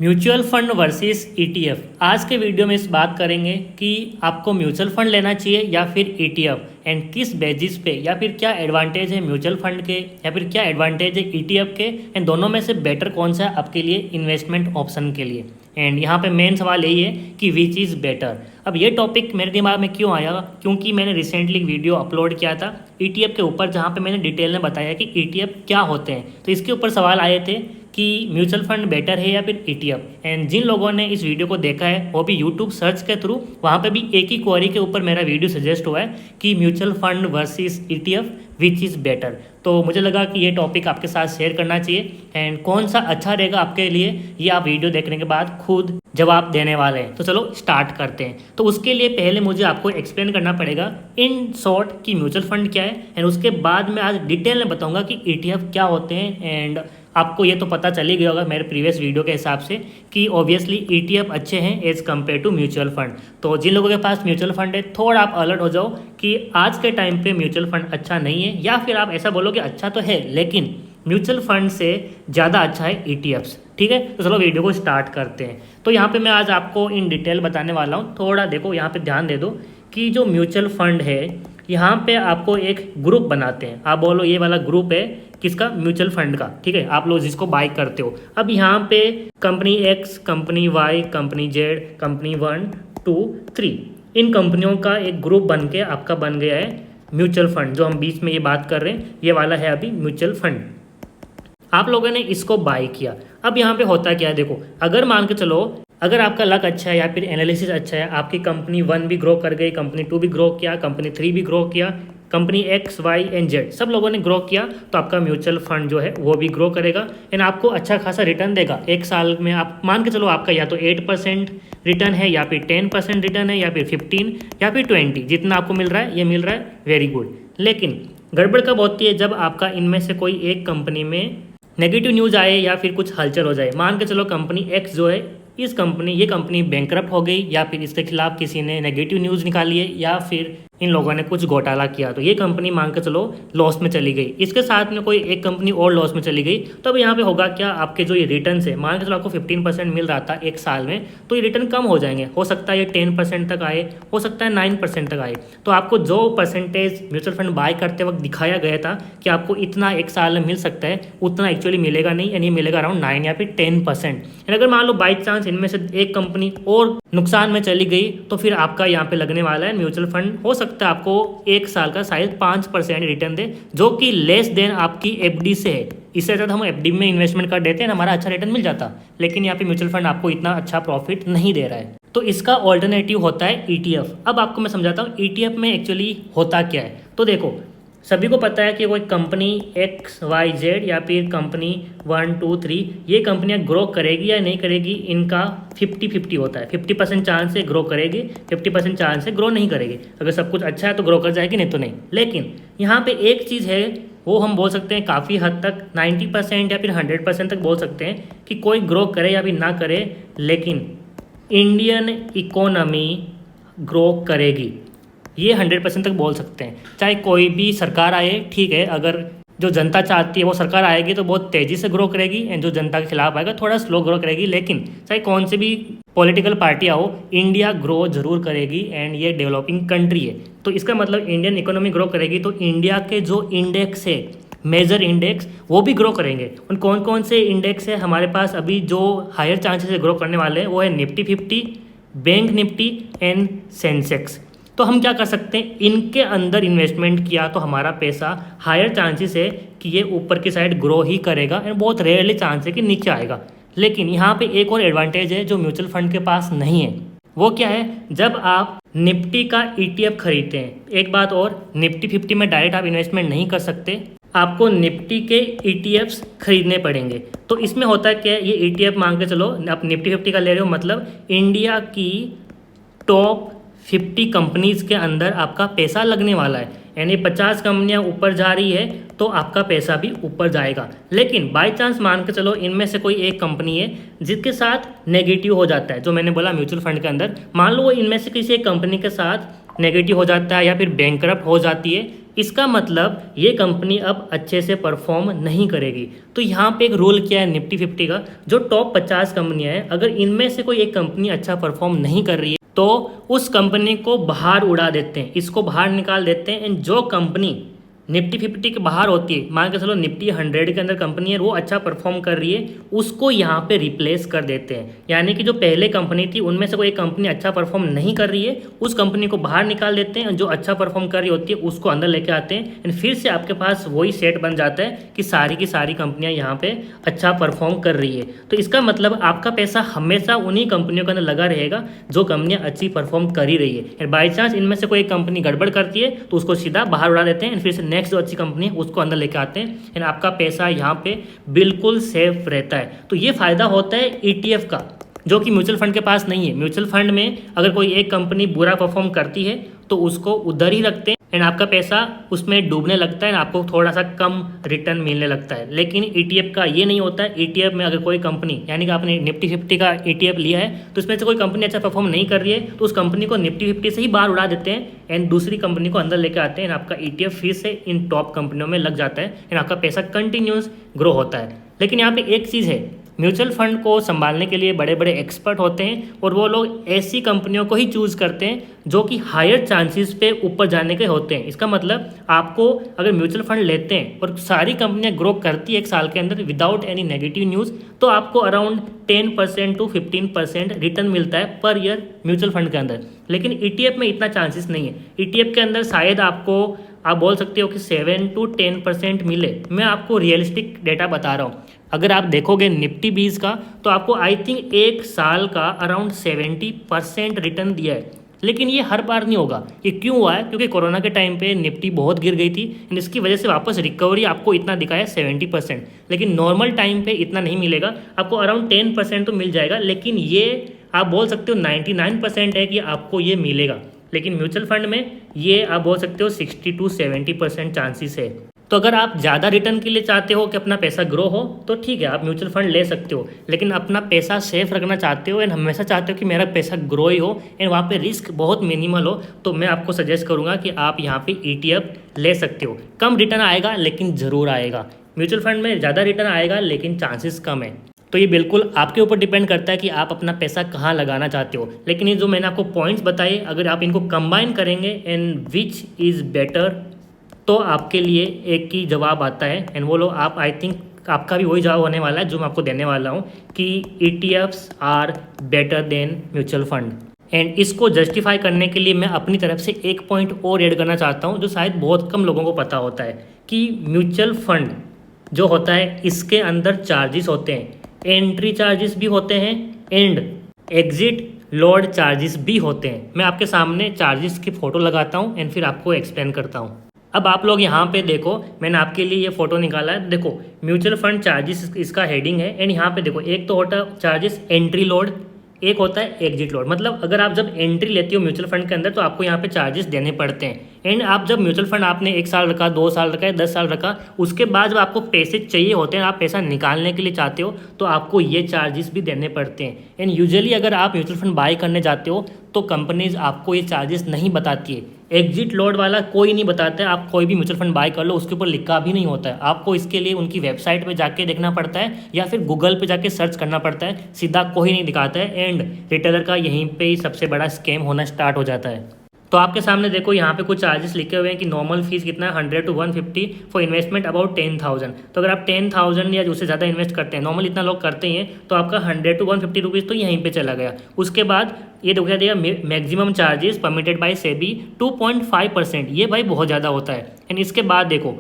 Mutual fund versus ETF. आज के video में इस बात करेंगे कि आपको म्यूचुअल फंड लेना चाहिए या फिर ईटीएफ, एंड किस बेसिस पे, या फिर क्या एडवांटेज है म्यूचुअल फंड के या फिर क्या एडवांटेज है ईटीएफ के, एंड दोनों में से बेटर कौन सा है आपके लिए इन्वेस्टमेंट ऑप्शन के लिए। एंड यहाँ पे मेन सवाल यही है कि विच इज़ बेटर। अब ये टॉपिक मेरे दिमाग में क्यों आया, क्योंकि मैंने रिसेंटली वीडियो अपलोड किया था ईटीएफ के ऊपर, जहाँ पे मैंने डिटेल में बताया कि ईटीएफ क्या होते हैं। तो इसके ऊपर सवाल आए थे कि म्यूचुअल फंड बेटर है या फिर ईटीएफ। एंड जिन लोगों ने इस वीडियो को देखा है वो भी यूट्यूब सर्च के थ्रू, वहाँ पे भी एक ही क्वेरी के ऊपर मेरा वीडियो सजेस्ट हुआ है कि mutual fund versus ETF which is better. तो मुझे लगा कि ये टॉपिक आपके साथ शेयर करना चाहिए, एंड कौन सा अच्छा रहेगा आपके लिए ये आप वीडियो देखने के बाद खुद जवाब देने वाले हैं। तो चलो स्टार्ट करते हैं। तो उसके लिए पहले मुझे आपको एक्सप्लेन करना पड़ेगा इन शॉर्ट कि म्यूचुअल फंड क्या है, एंड उसके बाद मैं आज डिटेल में बताऊंगा कि ईटीएफ क्या होते हैं। एंड आपको ये तो पता चल ही गया होगा मेरे प्रीवियस वीडियो के हिसाब से कि ऑब्वियसली ईटीएफ अच्छे हैं as compared to mutual fund. तो जिन लोगों के पास म्यूचुअल फंड है थोड़ा आप अलर्ट हो जाओ कि आज के टाइम पे म्यूचुअल फंड अच्छा नहीं है, या फिर आप ऐसा बोलो कि अच्छा तो है लेकिन म्यूचुअल फंड से ज़्यादा अच्छा है ईटीएफ्स। ठीक है, तो चलो वीडियो को स्टार्ट करते हैं। तो यहाँ पे मैं आज आपको इन डिटेल बताने वाला हूँ। थोड़ा देखो यहाँ पे ध्यान दे दो कि जो म्यूचुअल फंड है यहाँ पे आपको एक ग्रुप बनाते हैं। आप बोलो ये वाला ग्रुप है किसका, म्यूचुअल फंड का। ठीक है, आप लोग जिसको बाय करते हो। अब यहाँ पे company X, company Y, company Z, company 1, 2, 3, इन कंपनियों का एक ग्रुप बन के आपका बन गया है म्यूचुअल फंड। जो हम बीच में ये बात कर रहे हैं ये वाला है अभी म्यूचुअल फंड। आप लोगों ने इसको बाय किया। अब यहाँ पे होता क्या है, देखो अगर मान के चलो अगर आपका लक अच्छा है या फिर एनालिसिस अच्छा है, आपकी कंपनी 1 भी ग्रो कर गई, कंपनी 2 भी ग्रो किया, कंपनी 3 भी ग्रो किया, company X, Y and Z सब लोगों ने ग्रो किया, तो आपका म्यूचुअल फंड जो है वो भी ग्रो करेगा एंड आपको अच्छा खासा रिटर्न देगा। एक साल में आप मान के चलो आपका या तो 8% रिटर्न है, या फिर 10% रिटर्न है, या फिर 15 या फिर 20, जितना आपको मिल रहा है ये मिल रहा है, वेरी गुड। लेकिन गड़बड़ कब होती है, जब आपका इनमें से कोई एक कंपनी में नेगेटिव न्यूज़ आए या फिर कुछ हलचल हो जाए। मान के चलो कंपनी एक्स जो है ये कंपनी बैंकरप्ट हो गई, या फिर इसके खिलाफ किसी ने नेगेटिव न्यूज़ निकाली है, या फिर इन लोगों ने कुछ घोटाला किया, तो ये कंपनी मान के चलो लॉस में चली गई। इसके साथ में कोई एक कंपनी और लॉस में चली गई, तो अब यहाँ पे होगा क्या, आपके जो ये रिटर्न है, मान के चलो आपको 15% मिल रहा था एक साल में, तो ये रिटर्न कम हो जाएंगे। हो सकता है ये 10% तक आए, हो सकता है 9% तक आए। तो आपको जो परसेंटेज म्यूचुअल फंड बाय करते वक्त दिखाया गया था कि आपको इतना एक साल में मिल सकता है, उतना एक्चुअली मिलेगा नहीं, यानी मिलेगा अराउंड 9 या फिर 10%। अगर मान लो बाई चांस इनमें से एक कंपनी और नुकसान में चली गई, तो फिर आपका यहाँ पे लगने वाला है म्यूचुअल फंड हो सकता है आपको एक साल का शायद 5% रिटर्न दे, जो कि लेस देन आपकी एफडी से है। इससे ज़्यादा हम एफडी में इन्वेस्टमेंट कर देते हैं, हमारा अच्छा रिटर्न मिल जाता, लेकिन यहाँ पे म्यूचुअल फंड आपको इतना अच्छा प्रॉफिट नहीं दे रहा है। तो इसका ऑल्टरनेटिव होता है ईटीएफ। अब आपको मैं समझाता हूँ ईटीएफ में एक्चुअली होता क्या है। तो देखो सभी को पता है कि कोई कंपनी एक्स, वाई, जेड या फिर कंपनी 1, 2, 3 ये कंपनियां ग्रो करेगी या नहीं करेगी, इनका 50-50 होता है। 50% चांस है ग्रो करेगी, 50% चांस है ग्रो नहीं करेगी। अगर सब कुछ अच्छा है तो ग्रो कर जाएगी, नहीं तो नहीं। लेकिन यहाँ पे एक चीज़ है, वो हम बोल सकते हैं काफ़ी हद तक 90% या फिर 100% तक बोल सकते हैं कि कोई ग्रो करे या फिर ना करे, लेकिन इंडियन इकोनॉमी ग्रो करेगी, ये 100% तक बोल सकते हैं। चाहे कोई भी सरकार आए, ठीक है, अगर जो जनता चाहती है वो सरकार आएगी तो बहुत तेज़ी से ग्रो करेगी, एंड जो जनता के खिलाफ आएगा थोड़ा स्लो ग्रो करेगी। लेकिन चाहे कौन से भी पॉलिटिकल पार्टी हो, इंडिया ग्रो जरूर करेगी, एंड ये डेवलपिंग कंट्री है। तो इसका मतलब इंडियन इकोनॉमी ग्रो करेगी, तो इंडिया के जो इंडेक्स है, मेजर इंडेक्स, वो भी ग्रो करेंगे। उन कौन कौन से इंडेक्स है हमारे पास अभी जो हायर चांसेस से ग्रो करने वाले हैं, वो है Nifty 50, bank Nifty and Sensex. तो हम क्या कर सकते हैं, इनके अंदर इन्वेस्टमेंट किया तो हमारा पैसा हायर चांसेस है कि ये ऊपर की साइड ग्रो ही करेगा, एंड बहुत रेयरली चांस है कि नीचे आएगा। लेकिन यहाँ पे एक और एडवांटेज है जो म्यूचुअल फंड के पास नहीं है। वो क्या है, जब आप निफ्टी का ईटीएफ खरीदते हैं, एक बात और, निफ्टी 50 में डायरेक्ट आप इन्वेस्टमेंट नहीं कर सकते, आपको निफ्टी के ईटीएफ्स खरीदने पड़ेंगे। तो इसमें होता है क्या, ये ईटीएफ मान के चलो आप निफ्टी 50 का ले रहे हो, मतलब इंडिया की टॉप 50 कंपनीज़ के अंदर आपका पैसा लगने वाला है, यानी 50 कंपनियां ऊपर जा रही है तो आपका पैसा भी ऊपर जाएगा। लेकिन बाय चांस मान के चलो इनमें से कोई एक कंपनी है जिसके साथ नेगेटिव हो जाता है, जो मैंने बोला म्यूचुअल फंड के अंदर, मान लो वो इनमें से किसी एक कंपनी के साथ नेगेटिव हो जाता है या फिर बैंकरप्ट हो जाती है, इसका मतलब ये कंपनी अब अच्छे से परफॉर्म नहीं करेगी। तो यहाँ पे एक रूल किया है निफ्टी 50 का, जो टॉप 50 कंपनियां हैं, अगर इनमें से कोई एक कंपनी अच्छा परफॉर्म नहीं कर रही है तो उस कंपनी को बाहर उड़ा देते हैं, इसको बाहर निकाल देते हैं। एंड जो कंपनी निफ्टी 50 के बाहर होती है, मान के चलो निफ्टी 100 के अंदर कंपनी है, वो अच्छा परफॉर्म कर रही है, उसको यहाँ पे रिप्लेस कर देते हैं। यानी कि जो पहले कंपनी थी उनमें से कोई एक कंपनी अच्छा परफॉर्म नहीं कर रही है, उस कंपनी को बाहर निकाल देते हैं, जो अच्छा परफॉर्म कर रही होती है उसको अंदर लेके आते हैं। एंड फिर से आपके पास वही सेट बन जाता है कि सारी की सारी कंपनियाँ यहाँ पे अच्छा परफॉर्म कर रही है। तो इसका मतलब आपका पैसा हमेशा उन्हीं कंपनियों के अंदर लगा रहेगा जो कंपनियाँ अच्छी परफॉर्म कर ही रही है। एंड बाई चांस इनमें से कोई एक कंपनी गड़बड़ करती है तो उसको सीधा बाहर उड़ा देते हैं, एंड फिर से नेक्स्ट जो अच्छी कंपनी है उसको अंदर लेके आते हैं। एंड आपका पैसा यहाँ पे बिल्कुल सेफ रहता है। तो ये फायदा होता है ETF का, जो कि म्यूचुअल फंड के पास नहीं है। म्यूचुअल फंड में अगर कोई एक कंपनी बुरा परफॉर्म करती है तो उसको उधर ही रखते हैं, एंड आपका पैसा उसमें डूबने लगता है, आपको थोड़ा सा कम रिटर्न मिलने लगता है। लेकिन ETF का ये नहीं होता है। ETF में अगर कोई कंपनी, यानी कि आपने निफ्टी 50 का ETF लिया है तो इसमें से कोई कंपनी अच्छा परफॉर्म नहीं कर रही है तो उस कंपनी को निफ्टी 50 से ही बाहर उड़ा देते हैं, एंड दूसरी कंपनी को अंदर लेकर आते हैं, एंड आपका ETF फिर से इन टॉप कंपनियों में लग जाता है, एंड आपका पैसा कंटिन्यूस ग्रो होता है। लेकिन यहाँ पे एक चीज़ है, म्यूचुअल फंड को संभालने के लिए बड़े बड़े एक्सपर्ट होते हैं, और वो लोग ऐसी कंपनियों को ही चूज़ करते हैं जो कि हायर चांसेस पे ऊपर जाने के होते हैं। इसका मतलब आपको अगर म्यूचुअल फंड लेते हैं और सारी कंपनियां ग्रो करती है एक साल के अंदर विदाउट एनी नेगेटिव न्यूज़, तो आपको अराउंड 10% to 15% रिटर्न मिलता है पर ईयर म्यूचुअल फंड के अंदर। लेकिन ETF में इतना चांसेस नहीं है। ETF के अंदर शायद आपको, आप बोल सकते हो कि 7 to 10% मिले। मैं आपको रियलिस्टिक डेटा बता रहा हूँ। अगर आप देखोगे निफ्टी 20 का तो आपको आई थिंक एक साल का अराउंड 70% रिटर्न दिया है। लेकिन ये हर बार नहीं होगा। ये क्यों हुआ है? क्योंकि कोरोना के टाइम पे निफ्टी बहुत गिर गई थी, इसकी वजह से वापस रिकवरी आपको इतना दिखाया 70%। लेकिन नॉर्मल टाइम पे इतना नहीं मिलेगा, आपको अराउंड 10% तो मिल जाएगा। लेकिन ये आप बोल सकते हो 99% है कि आपको ये मिलेगा। लेकिन म्यूचुअल फंड में ये आप बोल सकते हो 60 to 70% चांसेस है। तो अगर आप ज़्यादा रिटर्न के लिए चाहते हो कि अपना पैसा ग्रो हो तो ठीक है, आप म्यूचुअल फंड ले सकते हो। लेकिन अपना पैसा सेफ रखना चाहते हो एंड हमेशा चाहते हो कि मेरा पैसा ग्रो ही हो एंड वहाँ पे रिस्क बहुत मिनिमल हो, तो मैं आपको सजेस्ट करूँगा कि आप यहाँ पे ETF ले सकते हो। कम रिटर्न आएगा लेकिन ज़रूर आएगा। म्यूचुअल फंड में ज़्यादा रिटर्न आएगा लेकिन चांसेस कम है। तो ये बिल्कुल आपके ऊपर डिपेंड करता है कि आप अपना पैसा कहाँ लगाना चाहते हो। लेकिन ये जो मैंने आपको पॉइंट्स बताए, अगर आप इनको कंबाइन करेंगे एंड विच इज़ बेटर, तो आपके लिए एक ही जवाब आता है। एंड वो लोग आप, आई थिंक आपका भी वही जवाब होने वाला है जो मैं आपको देने वाला हूँ कि ETFs are better than mutual fund. And इसको जस्टिफाई करने के लिए मैं अपनी तरफ से एक पॉइंट और ऐड करना चाहता हूँ जो शायद बहुत कम लोगों को पता होता है कि म्यूचुअल फंड जो होता है इसके अंदर चार्जेस होते हैं, एंट्री चार्जेस भी होते हैं एंड एग्जिट लोड चार्जेस भी होते हैं। मैं आपके सामने चार्जेस की फ़ोटो लगाता हूँ एंड फिर आपको एक्सप्लेन करता हूँ। अब आप लोग यहाँ पे देखो, मैंने आपके लिए ये फ़ोटो निकाला है। देखो म्यूचुअल फंड चार्जेस इसका हेडिंग है एंड यहाँ पे देखो, एक तो होता है चार्जेस एंट्री लोड, एक होता है एग्जिट लोड। मतलब अगर आप जब एंट्री लेते हो म्यूचुअल फंड के अंदर तो आपको यहाँ पे चार्जेस देने पड़ते हैं। एंड आप जब म्यूचुअल फंड आपने 1 साल रखा, 2 साल रखा, 10 साल रखा, उसके बाद जब आपको पैसे चाहिए होते हैं, आप पैसा निकालने के लिए चाहते हो, तो आपको ये चार्जेस भी देने पड़ते हैं। एंड यूजुअली अगर आप म्यूचुअल फंड बाय करने जाते हो तो कंपनीज आपको ये चार्जेस नहीं बताती है। एग्जिट लोड वाला कोई नहीं बताता है। आप कोई भी म्यूचुअल फंड बाय कर लो, उसके ऊपर लिखा भी नहीं होता है। आपको इसके लिए उनकी वेबसाइट पे जाके देखना पड़ता है या फिर गूगल पे जाके सर्च करना पड़ता है, सीधा कोई नहीं दिखाता है। एंड रिटेलर का यहीं पे ही सबसे बड़ा स्कैम होना स्टार्ट हो जाता है। तो आपके सामने देखो यहाँ पे कुछ चार्जेस लिखे हुए हैं कि नॉर्मल फीस कितना है 100 to 150 फॉर इन्वेस्टमेंट अबाउट 10,000। तो अगर आप 10,000 या उससे ज़्यादा इन्वेस्ट करते हैं, नॉर्मल इतना लोग करते हैं, तो आपका 100 to 150 रुपीज़ तो यहीं पे चला गया। उसके बाद ये दिखा दिया maximum charges permitted by SEBI 2.5%। ये भाई बहुत ज़्यादा होता है। एंड इसके बाद देखो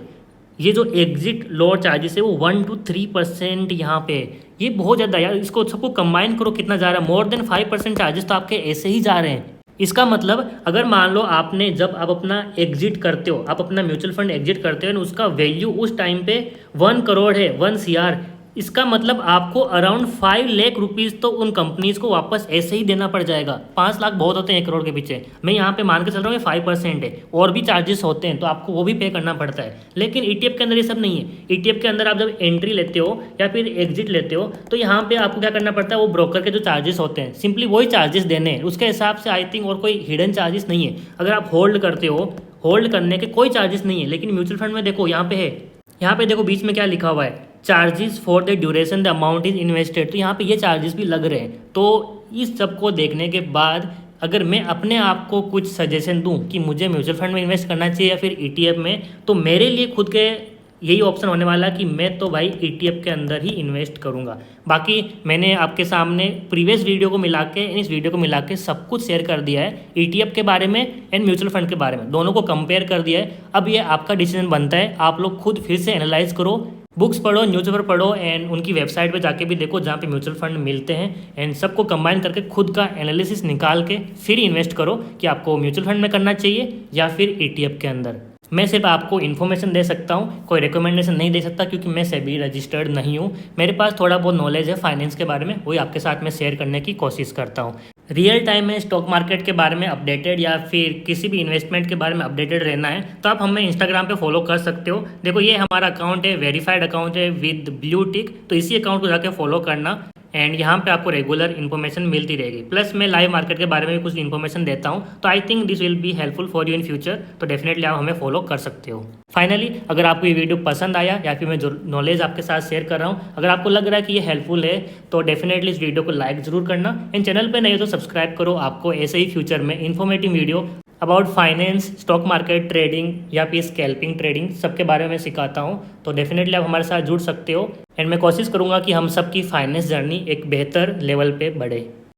ये जो एग्जिट लोड चार्जेस है वो 1 to 3% यहाँ पे, ये बहुत ज़्यादा यार। इसको सबको कंबाइन करो कितना जा रहा है, मोर देन 5% चार्जेस तो आपके ऐसे ही जा रहे हैं। इसका मतलब अगर मान लो आपने, जब आप अपना एग्जिट करते हो, आप अपना म्यूचुअल फंड एग्जिट करते हो, उसका वैल्यू उस टाइम पे 1 करोड़ है, 1 CR, इसका मतलब आपको अराउंड 5 लाख रुपीज़ तो उन कंपनीज को वापस ऐसे ही देना पड़ जाएगा। 5 लाख बहुत होते हैं 1 करोड़ के पीछे। मैं यहाँ पे मान के चल रहा हूँ 5% है, और भी चार्जेस होते हैं तो आपको वो भी पे करना पड़ता है। लेकिन ETF के अंदर ये सब नहीं है। ETF के अंदर आप जब एंट्री लेते हो या फिर एग्जिट लेते हो तो यहाँ पे आपको क्या करना पड़ता है, वो ब्रोकर के जो चार्जेस होते हैं सिंपली वही चार्जेस देने हैं, उसके हिसाब से आई थिंक और कोई हिडन चार्जेस नहीं है। अगर आप होल्ड करते हो होल्ड करने के कोई चार्जेस नहीं है। लेकिन म्यूचुअल फंड में देखो यहाँ पे है, यहाँ पे देखो बीच में क्या लिखा हुआ है, charges for the duration the amount is invested. तो यहाँ पे ये चार्जेस भी लग रहे हैं। तो इस सब को देखने के बाद अगर मैं अपने आप को कुछ सजेशन दूं कि मुझे म्यूचुअल फंड में इन्वेस्ट करना चाहिए या फिर ईटीएफ में, तो मेरे लिए खुद के यही ऑप्शन होने वाला कि मैं तो भाई ईटीएफ के अंदर ही इन्वेस्ट करूंगा। बाकी मैंने आपके सामने प्रीवियस वीडियो को मिला के, इस वीडियो को मिला के सब कुछ शेयर कर दिया है, ईटीएफ के बारे में एंड म्यूचुअल फंड के बारे में, दोनों को कंपेयर कर दिया है। अब ये आपका डिसीजन बनता है, आप लोग खुद फिर से एनालाइज करो, बुक्स पढ़ो, न्यूज़पेपर पढ़ो एंड उनकी वेबसाइट पे जाके भी देखो जहाँ पे म्यूचुअल फंड मिलते हैं, एंड सबको कंबाइन करके खुद का एनालिसिस निकाल के फिर इन्वेस्ट करो कि आपको म्यूचुअल फंड में करना चाहिए या फिर ईटीएफ के अंदर। मैं सिर्फ आपको इन्फॉर्मेशन दे सकता हूँ, कोई रिकमेंडेशन नहीं दे सकता, क्योंकि मैं सेबी रजिस्टर्ड नहीं हूँ। मेरे पास थोड़ा बहुत नॉलेज है फाइनेंस के बारे में, वही आपके साथ में शेयर करने की कोशिश करता हूँ। रियल टाइम में स्टॉक मार्केट के बारे में अपडेटेड या फिर किसी भी इन्वेस्टमेंट के बारे में अपडेटेड रहना है तो आप हमें इंस्टाग्राम पे फॉलो कर सकते हो। देखो ये हमारा अकाउंट है, वेरीफाइड अकाउंट है विद ब्लू टिक, तो इसी अकाउंट को जाके फॉलो करना एंड यहाँ पे आपको रेगुलर इन्फॉर्मेशन मिलती रहेगी। प्लस मैं लाइव मार्केट के बारे में भी कुछ इन्फॉर्मेशन देता हूँ, तो I think this will be helpful for you in future. तो डेफिनेटली आप हमें फॉलो कर सकते हो। फाइनली अगर आपको ये वीडियो पसंद आया या फिर मैं जो नॉलेज आपके साथ शेयर कर रहा हूँ, अगर आपको लग रहा है कि ये हेल्पफुल है तो डेफिनेटली इस वीडियो को लाइक जरूर करना एंड चैनल पे नहीं हो तो सब्सक्राइब करो। आपको ऐसे ही फ्यूचर में informative video about finance, stock market trading या फिर स्कैल्पिंग ट्रेडिंग सबके बारे में सिखाता हूँ। तो डेफिनेटली आप हमारे साथ जुड़ सकते हो एंड मैं कोशिश करूँगा कि हम सबकी फाइनेंस जर्नी एक बेहतर लेवल पे बढ़े।